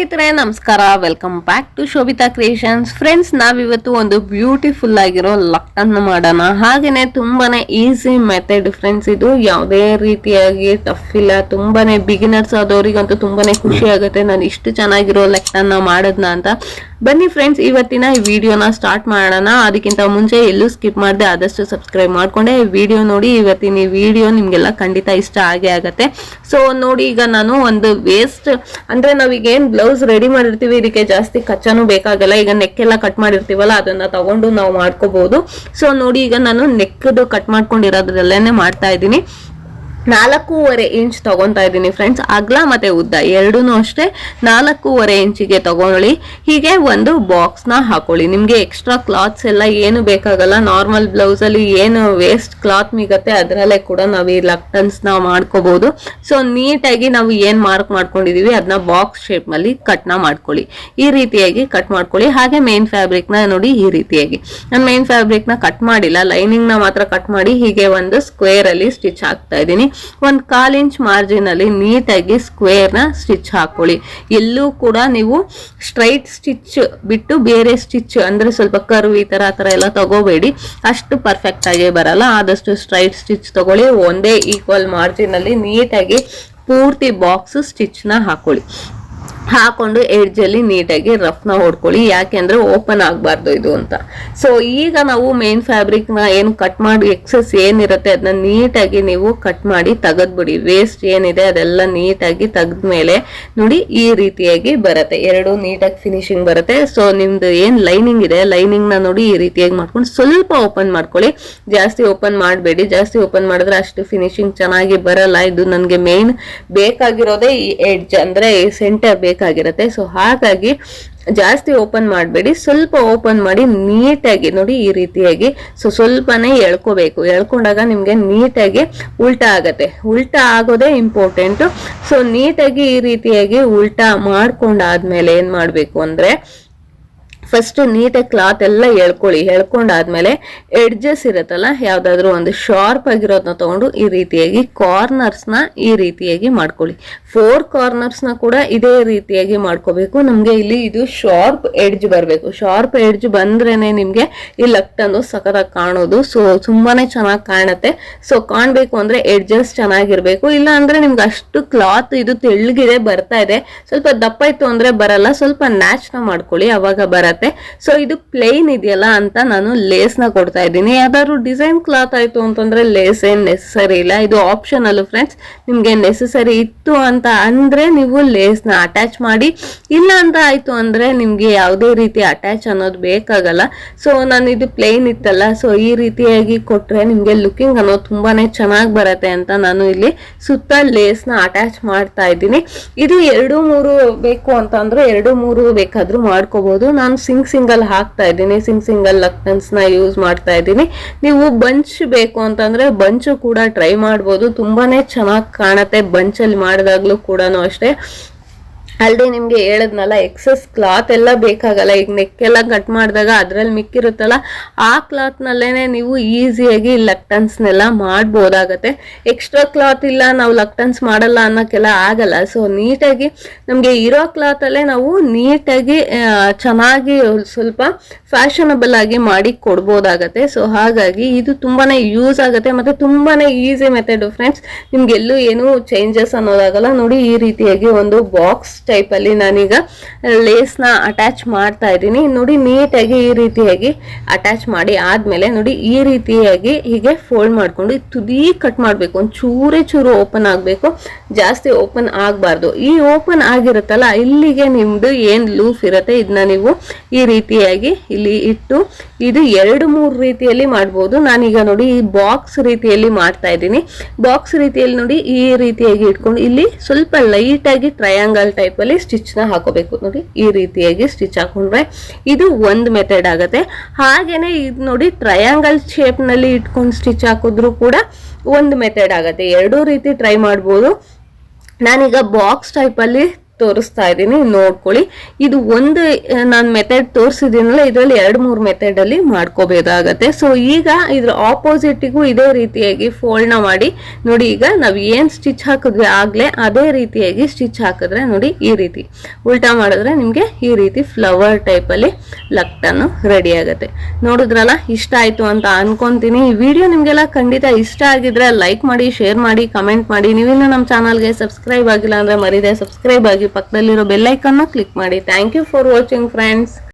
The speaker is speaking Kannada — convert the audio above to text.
ಸ್ನೇಹಿತರೆ ನಮಸ್ಕಾರ, welcome back to Shobhita creations. Friends, ನಾವಿವತ್ತು ಒಂದು ಬ್ಯೂಟಿಫುಲ್ ಆಗಿರೋ ಲಕ್ಟನ್ ಮಾಡೋಣ. ಹಾಗೇನೆ ತುಂಬಾನೇ ಈಸಿ ಮೆಥಡ್ ಫ್ರೆಂಡ್ಸ್. ಇದು ಯಾವುದೇ ರೀತಿಯಾಗಿ ಟಫ್ ಇಲ್ಲ, ತುಂಬಾನೇ ಬಿಗಿನರ್ಸ್ ಆದವರಿಗಂತೂ ತುಂಬಾನೇ ಖುಷಿ ಆಗುತ್ತೆ ನಾನು ಇಷ್ಟು ಚೆನ್ನಾಗಿರೋ ಲಕ್ಟನ್ ಮಾಡೋದ್ನ ಅಂತ. ಬನ್ನಿ ಫ್ರೆಂಡ್ಸ್, ಇವತ್ತಿನ ಈ ವಿಡಿಯೋನ ಸ್ಟಾರ್ಟ್ ಮಾಡೋಣ. ಅದಕ್ಕಿಂತ ಮುಂಚೆ ಎಲ್ಲೂ ಸ್ಕಿಪ್ ಮಾಡದೆ ಆದಷ್ಟು ಸಬ್ಸ್ಕ್ರೈಬ್ ಮಾಡ್ಕೊಂಡೆ ವಿಡಿಯೋ ನೋಡಿ. ಇವತ್ತಿನ ಈ ವಿಡಿಯೋ ನಿಮ್ಗೆಲ್ಲ ಖಂಡಿತ ಇಷ್ಟ ಆಗೇ ಆಗುತ್ತೆ. ಸೊ ನೋಡಿ, ಈಗ ನಾನು ಒಂದು ವೇಸ್ಟ್ ಅಂದ್ರೆ ನಾವೀಗ ಏನ್ ಬ್ಲೌಸ್ ರೆಡಿ ಮಾಡಿರ್ತೀವಿ, ಇದಕ್ಕೆ ಜಾಸ್ತಿ ಕಚ್ಚಾನು ಬೇಕಾಗಲ್ಲ. ಈಗ ನೆಕ್ ಎಲ್ಲ ಕಟ್ ಮಾಡಿರ್ತೀವಲ್ಲ, ಅದನ್ನ ತಗೊಂಡು ನಾವು ಮಾಡ್ಕೋಬಹುದು. ಸೊ ನೋಡಿ, ಈಗ ನಾನು ನೆಕ್ದು ಕಟ್ ಮಾಡ್ಕೊಂಡಿರೋದ್ರಲ್ಲೇನೆ ಮಾಡ್ತಾ ಇದ್ದೀನಿ. 4.5 ಇಂಚ್ ತಗೊಂತಾ ಇದ್ದೀನಿ ಫ್ರೆಂಡ್ಸ್. ಅಗಲ ಮತ್ತೆ ಉದ್ದ ಎರಡೂನು ಅಷ್ಟೇ 4.5 ಇಂಚಿಗೆ ತಗೊಳ್ಳಿ. ಹೀಗೆ ಒಂದು ಬಾಕ್ಸ್ ನ ಹಾಕೊಳ್ಳಿ. ನಿಮ್ಗೆ ಎಕ್ಸ್ಟ್ರಾ ಕ್ಲಾತ್ಸ್ ಎಲ್ಲ ಏನು ಬೇಕಾಗಲ್ಲ. ನಾರ್ಮಲ್ ಬ್ಲೌಸ್ ಅಲ್ಲಿ ಏನು ವೇಸ್ಟ್ ಕ್ಲಾತ್ ಮಿಗತ್ತೆ ಅದರಲ್ಲೇ ಕೂಡ ನಾವು ಈ ಲಕ್ಟನ್ಸ್ ನ ಮಾಡ್ಕೋಬಹುದು. ಸೊ ನೀಟಾಗಿ ನಾವು ಏನ್ ಮಾರ್ಕ್ ಮಾಡ್ಕೊಂಡಿದೀವಿ ಅದನ್ನ ಬಾಕ್ಸ್ ಶೇಪ್ ನಲ್ಲಿ ಕಟ್ ನ ಮಾಡ್ಕೊಳ್ಳಿ. ಈ ರೀತಿಯಾಗಿ ಕಟ್ ಮಾಡ್ಕೊಳ್ಳಿ. ಹಾಗೆ ಮೇನ್ ಫ್ಯಾಬ್ರಿಕ್ ನ ನೋಡಿ, ಈ ರೀತಿಯಾಗಿ ನಾನು ಮೇನ್ ಫ್ಯಾಬ್ರಿಕ್ ನ ಕಟ್ ಮಾಡಿಲ್ಲ, ಲೈನಿಂಗ್ ನ ಮಾತ್ರ ಕಟ್ ಮಾಡಿ ಹೀಗೆ ಒಂದು ಸ್ಕ್ವೇರ್ ಅಲ್ಲಿ ಸ್ಟಿಚ್ ಹಾಕ್ತಾ ಇದ್ದೀನಿ. 1/4 ಇಂಚ್ ಮಾರ್ಜಿನ್ ಅಲ್ಲಿ ನೀಟಾಗಿ ಸ್ಕ್ವೇರ್ ನ ಸ್ಟಿಚ್ ಹಾಕೊಳ್ಳಿ. ಎಲ್ಲೂ ಕೂಡ ನೀವು ಸ್ಟ್ರೈಟ್ ಸ್ಟಿಚ್ ಬಿಟ್ಟು ಬೇರೆ ಸ್ಟಿಚ್ ಅಂದ್ರೆ ಸ್ವಲ್ಪ ಕರ್ವ್ ಈ ತರ ಎಲ್ಲ ತಗೋಬೇಡಿ, ಅಷ್ಟು ಪರ್ಫೆಕ್ಟ್ ಆಗಿ ಬರಲ್ಲ. ಆದಷ್ಟು ಸ್ಟ್ರೈಟ್ ಸ್ಟಿಚ್ ತಗೊಳ್ಳಿ. ಒಂದೇ ಈಕ್ವಲ್ ಮಾರ್ಜಿನ್ ಅಲ್ಲಿ ನೀಟಾಗಿ ಪೂರ್ತಿ ಬಾಕ್ಸ್ ಸ್ಟಿಚ್ ನ ಹಾಕೊಳ್ಳಿ. ಹಾಕೊಂಡು ಎಡ್ಜ್ ಅಲ್ಲಿ ನೀಟಾಗಿ ರಫ್ ನ ಹೊಡ್ಕೊಳ್ಳಿ. ಯಾಕೆಂದ್ರೆ ಓಪನ್ ಆಗ್ಬಾರ್ದು ಇದು ಅಂತ. ಸೊ ಈಗ ನಾವು ಮೇನ್ ಫ್ಯಾಬ್ರಿಕ್ ನ ಏನು ಕಟ್ ಮಾಡಿ ಎಕ್ಸೆಸ್ ಏನಿರುತ್ತೆ ಅದನ್ನ ನೀಟಾಗಿ ನೀವು ಕಟ್ ಮಾಡಿ ತೆಗೆದ್ಬಿಡಿ. ವೇಸ್ಟ್ ಏನಿದೆ ಅದೆಲ್ಲ ನೀಟಾಗಿ ತೆಗೆದ್ಮೇಲೆ ನೋಡಿ ಈ ರೀತಿಯಾಗಿ ಬರುತ್ತೆ. ಎರಡು ನೀಟಾಗಿ ಫಿನಿಶಿಂಗ್ ಬರುತ್ತೆ. ಸೊ ನಿಮ್ದು ಏನ್ ಲೈನಿಂಗ್ ಇದೆ, ಲೈನಿಂಗ್ ನ ನೋಡಿ ಈ ರೀತಿಯಾಗಿ ಮಾಡ್ಕೊಂಡು ಸ್ವಲ್ಪ ಓಪನ್ ಮಾಡ್ಕೊಳ್ಳಿ. ಜಾಸ್ತಿ ಓಪನ್ ಮಾಡಬೇಡಿ. ಜಾಸ್ತಿ ಓಪನ್ ಮಾಡಿದ್ರೆ ಅಷ್ಟು ಫಿನಿಶಿಂಗ್ ಚೆನ್ನಾಗಿ ಬರಲ್ಲ. ಇದು ನನ್ಗೆ ಮೇನ್ ಬೇಕಾಗಿರೋದೇ ಈ ಎಡ್ಜ್ ಅಂದ್ರೆ ಸೆಂಟರ್ ಬೇಕಾಗಿರುತ್ತೆ. ಸೊ ಹಾಗಾಗಿ ಜಾಸ್ತಿ ಓಪನ್ ಮಾಡಬೇಡಿ, ಸ್ವಲ್ಪ ಓಪನ್ ಮಾಡಿ ನೀಟಾಗಿ ನೋಡಿ ಈ ರೀತಿಯಾಗಿ. ಸೊ ಸ್ವಲ್ಪನೇ ಎಳ್ಕೋಬೇಕು. ಎಳ್ಕೊಂಡಾಗ ನಿಮ್ಗೆ ನೀಟಾಗಿ ಉಲ್ಟಾ ಆಗತ್ತೆ. ಉಲ್ಟಾ ಆಗೋದೇ ಇಂಪಾರ್ಟೆಂಟ್. ಸೊ ನೀಟಾಗಿ ಈ ರೀತಿಯಾಗಿ ಉಲ್ಟಾ ಮಾಡ್ಕೊಂಡಾದ್ಮೇಲೆ ಏನ್ ಮಾಡ್ಬೇಕು ಅಂದ್ರೆ, ಫಸ್ಟ್ ನೀಟಾಗಿ ಕ್ಲಾತ್ ಎಲ್ಲ ಎಳ್ಕೊಳ್ಳಿ. ಎಳ್ಕೊಂಡಾದ್ಮೇಲೆ ಎಡ್ಜಸ್ ಇರುತ್ತಲ್ಲ, ಯಾವ್ದಾದ್ರು ಒಂದು ಶಾರ್ಪ್ ಆಗಿರೋದನ್ನ ತಗೊಂಡು ಈ ರೀತಿಯಾಗಿ ಕಾರ್ನರ್ಸ್ ನ ಈ ರೀತಿಯಾಗಿ ಮಾಡ್ಕೊಳ್ಳಿ. 4 ಕಾರ್ನರ್ಸ್ ನ ಕೂಡ ಇದೇ ರೀತಿಯಾಗಿ ಮಾಡ್ಕೋಬೇಕು. ನಮ್ಗೆ ಇಲ್ಲಿ ಇದು ಶಾರ್ಪ್ ಎಡ್ಜ್ ಬರ್ಬೇಕು. ಶಾರ್ಪ್ ಎಡ್ಜ್ ಬಂದ್ರೇನೆ ನಿಮ್ಗೆ ಈ ಲಕ್ಟನ್ ಸಖತ್ತಾಗಿ ಕಾಣೋದು. ಸೊ ತುಂಬಾನೇ ಚೆನ್ನಾಗಿ ಕಾಣುತ್ತೆ. ಸೊ ಕಾಣ್ಬೇಕು ಅಂದ್ರೆ ಎಡ್ಜಸ್ ಚೆನ್ನಾಗಿರ್ಬೇಕು. ಇಲ್ಲ ಅಂದ್ರೆ ನಿಮ್ಗೆ ಅಷ್ಟು ಕ್ಲಾತ್ ಇದು ತೆಳ್ಳಗಿದೆ ಬರ್ತಾ ಇದೆ, ಸ್ವಲ್ಪ ದಪ್ಪ ಇತ್ತು ಅಂದ್ರೆ ಬರಲ್ಲ. ಸ್ವಲ್ಪ ನ್ಯಾಚ್ ನ ಮಾಡ್ಕೊಳ್ಳಿ, ಅವಾಗ ಬರತ್ತೆ. ಸೊ ಇದು ಪ್ಲೇನ್ ಇದೆಯಲ್ಲ ಅಂತ ನಾನು ಲೇಸ್ ನ ಕೊಡ್ತಾ ಇದ್ದೀನಿ. ಯಾವ್ದಾದ್ರು ಡಿಸೈನ್ ಕ್ಲಾತ್ ಆಯ್ತು ಅಂತಂದ್ರೆ ಲೇಸ್ ಏನ್ ನೆಸಸರಿ ಇಲ್ಲ, ಇದು ಆಪ್ಷನಲ್ ಫ್ರೆಂಡ್ಸ್. ನಿಮ್ಗೆ ನೆಸಸರಿ ಇತ್ತು ಅಂತ ಅಂದ್ರೆ ನೀವು ಲೇಸ್ ನ ಅಟ್ಯಾಚ್ ಮಾಡಿ. ಇಲ್ಲ ಅಂತ ಆಯ್ತು ಅಂದ್ರೆ ನಿಮ್ಗೆ ಯಾವುದೇ ರೀತಿ ಅಟ್ಯಾಚ್ ಅನ್ನೋದು ಬೇಕಾಗಲ್ಲ. ಸೊ ನಾನು ಇದು ಪ್ಲೇನ್ ಇತ್ತಲ್ಲ, ಸೊ ಈ ರೀತಿಯಾಗಿ ಕೊಟ್ರೆ ನಿಮ್ಗೆ ಲುಕಿಂಗ್ ಅನ್ನೋದು ತುಂಬಾನೇ ಚೆನ್ನಾಗಿ ಬರತ್ತೆ ಅಂತ ನಾನು ಇಲ್ಲಿ ಸುತ್ತ ಲೇಸ್ ನ ಅಟ್ಯಾಚ್ ಮಾಡ್ತಾ ಇದ್ದೀನಿ. ಇದು 2-3 ಬೇಕು ಅಂತ ಅಂದ್ರೆ 2-3 ಬೇಕಾದ್ರೂ ಮಾಡ್ಕೋಬಹುದು. ನಾನು ಸಿಂಗಲ್ ಹಾಕ್ತಾ ಇದ್ದೀನಿ. ಸಿಂಗಲ್ ಲಕ್ಟನ್ಸ್ ನ ಯೂಸ್ ಮಾಡ್ತಾ ಇದ್ದೀನಿ. ನೀವು ಬಂಚ್ ಬೇಕು ಅಂತಂದ್ರೆ ಬಂಚು ಕೂಡ ಟ್ರೈ ಮಾಡ್ಬೋದು. ತುಂಬಾನೇ ಚೆನ್ನಾಗಿ ಕಾಣತ್ತೆ ಬಂಚ್ ಅಲ್ಲಿ ಮಾಡಿದಾಗ್ಲೂ ಕೂಡ ಅಷ್ಟೇ. ಅಲ್ಲದೆ ನಿಮ್ಗೆ ಹೇಳದ್ನಲ್ಲ, ಎಕ್ಸೆಸ್ ಕ್ಲಾತ್ ಎಲ್ಲ ಬೇಕಾಗಲ್ಲ. ಈಗ ನೆಕ್ ಎಲ್ಲ ಕಟ್ ಮಾಡಿದಾಗ ಅದ್ರಲ್ಲಿ ಮಿಕ್ಕಿರುತ್ತಲ್ಲ, ಆ ಕ್ಲಾತ್ ನಲ್ಲೇನೆ ನೀವು ಈಸಿಯಾಗಿ ಲಕ್ಟನ್ಸ್ನೆಲ್ಲ ಮಾಡ್ಬೋದಾಗತ್ತೆ. ಎಕ್ಸ್ಟ್ರಾ ಕ್ಲಾತ್ ಇಲ್ಲ, ನಾವು ಲಕ್ಟನ್ಸ್ ಮಾಡಲ್ಲ ಅನ್ನೋಕ್ಕೆಲ್ಲ ಆಗಲ್ಲ. ಸೊ ನೀಟಾಗಿ ನಮ್ಗೆ ಇರೋ ಕ್ಲಾತ್ ಅಲ್ಲೇ ನಾವು ನೀಟಾಗಿ ಚೆನ್ನಾಗಿ ಸ್ವಲ್ಪ ಫ್ಯಾಷನಬಲ್ ಆಗಿ ಮಾಡಿ ಕೊಡ್ಬೋದಾಗತ್ತೆ. ಸೊ ಹಾಗಾಗಿ ಇದು ತುಂಬಾನೇ ಯೂಸ್ ಆಗುತ್ತೆ ಮತ್ತೆ ತುಂಬಾನೇ ಈಸಿ ಮೆಥಡ್ ಫ್ರೆಂಡ್ಸ್. ನಿಮ್ಗೆಲ್ಲೂ ಏನು ಚೇಂಜಸ್ ಅನ್ನೋದಾಗಲ್ಲ. ನೋಡಿ ಈ ರೀತಿಯಾಗಿ ಒಂದು ಬಾಕ್ಸ್ ಟೈಪ್ ಅಲ್ಲಿ ನಾನೀಗ ಲೇಸ್ ನ ಅಟ್ಯಾಚ್ ಮಾಡ್ತಾ ಇದ್ದೀನಿ. ನೋಡಿ ನೀಟಾಗಿ ಈ ರೀತಿಯಾಗಿ ಅಟ್ಯಾಚ್ ಮಾಡಿ ಆದ್ಮೇಲೆ ನೋಡಿ ಈ ರೀತಿಯಾಗಿ ಹೀಗೆ ಫೋಲ್ಡ್ ಮಾಡ್ಕೊಂಡು ತುದಿ ಕಟ್ ಮಾಡ್ಬೇಕು. ಒಂದು ಚೂರು ಓಪನ್ ಆಗ್ಬೇಕು, ಜಾಸ್ತಿ ಓಪನ್ ಆಗ್ಬಾರ್ದು. ಈ ಓಪನ್ ಆಗಿರುತ್ತಲ್ಲ, ಇಲ್ಲಿಗೆ ನಿಮ್ದು ಏನ್ ಲೂಫ್ ಇರತ್ತೆ ಇದನ್ನ ನೀವು ಈ ರೀತಿಯಾಗಿ ಇಲ್ಲಿ ಇಟ್ಟು ಇದು 2-3 ರೀತಿಯಲ್ಲಿ ಮಾಡ್ಬೋದು. ನಾನೀಗ ನೋಡಿ ಈ ಬಾಕ್ಸ್ ರೀತಿಯಲ್ಲಿ ಮಾಡ್ತಾ ಇದ್ದೀನಿ. ಬಾಕ್ಸ್ ರೀತಿಯಲ್ಲಿ ನೋಡಿ ಈ ರೀತಿಯಾಗಿ ಇಟ್ಕೊಂಡು ಇಲ್ಲಿ ಸ್ವಲ್ಪ ಲೈಟ್ ಆಗಿ ಟ್ರಯಾಂಗಲ್ ಟೈಪ್ ಅಲ್ಲಿ ಸ್ಟಿಚ್ ನ ಹಾಕೋಬೇಕು. ನೋಡಿ ಈ ರೀತಿಯಾಗಿ ಸ್ಟಿಚ್ ಹಾಕೊಂಡ್ರೆ ಇದು ಒಂದು ಮೆಥಡ್ ಆಗತ್ತೆ. ಹಾಗೇನೆ ಇದು ನೋಡಿ ಟ್ರಯಾಂಗಲ್ ಶೇಪ್ ನಲ್ಲಿ ಇಟ್ಕೊಂಡು ಸ್ಟಿಚ್ ಹಾಕಿದ್ರು ಕೂಡ ಒಂದು ಮೆಥಡ್ ಆಗತ್ತೆ. 2 ರೀತಿ ಟ್ರೈ ಮಾಡ್ಬೋದು. ನಾನೀಗ ಬಾಕ್ಸ್ ಟೈಪ್ ಅಲ್ಲಿ ತೋರಿಸ್ತಾ ಇದ್ದೀನಿ, ನೋಡ್ಕೊಳ್ಳಿ. ಇದು ಒಂದು ನಾನು ಮೆಥಡ್ ತೋರಿಸಿದ್ದೀನಲ್ಲ, ಇದರಲ್ಲಿ 2-3 ಮೆಥಡ್ ಅಲ್ಲಿ ಮಾಡ್ಕೋಬೇಕಾಗತ್ತೆ. ಸೊ ಈಗ ಇದ್ರ ಆಪೋಸಿಟಿಗೂ ಇದೇ ರೀತಿಯಾಗಿ ಫೋಲ್ಡ್ ನ ಮಾಡಿ ನೋಡಿ. ಈಗ ನಾವ್ ಏನ್ ಸ್ಟಿಚ್ ಹಾಕಿದ್ವಿ ಆಗ್ಲೇ ಅದೇ ರೀತಿಯಾಗಿ ಸ್ಟಿಚ್ ಹಾಕಿದ್ರೆ ನೋಡಿ, ಈ ರೀತಿ ಉಲ್ಟಾ ಮಾಡಿದ್ರೆ ನಿಮ್ಗೆ ಈ ರೀತಿ ಫ್ಲವರ್ ಟೈಪ್ ಅಲ್ಲಿ ಲಕ್ಟನ್ನು ರೆಡಿ ಆಗುತ್ತೆ. ನೋಡಿದ್ರಲ್ಲ, ಇಷ್ಟ ಆಯ್ತು ಅಂತ ಅನ್ಕೊಂತೀನಿ. ಈ ವಿಡಿಯೋ ನಿಮ್ಗೆಲ್ಲ ಖಂಡಿತ ಇಷ್ಟ ಆಗಿದ್ರೆ ಲೈಕ್ ಮಾಡಿ, ಶೇರ್ ಮಾಡಿ, ಕಮೆಂಟ್ ಮಾಡಿ. ನೀವಿನ್ನು ನಮ್ಮ ಚಾನಲ್ಗೆ ಸಬ್ಸ್ಕ್ರೈಬ್ ಆಗಿಲ್ಲ ಅಂದ್ರೆ ಮರಿದೆ ಸಬ್ಸ್ಕ್ರೈಬ್ ಆಗಿ, ಪಕ್ಕದಲ್ಲಿರೋ ಬೆಲ್ ಐಕಾನ್ ಕ್ಲಿಕ್ ಮಾಡಿ. Thank you for watching friends.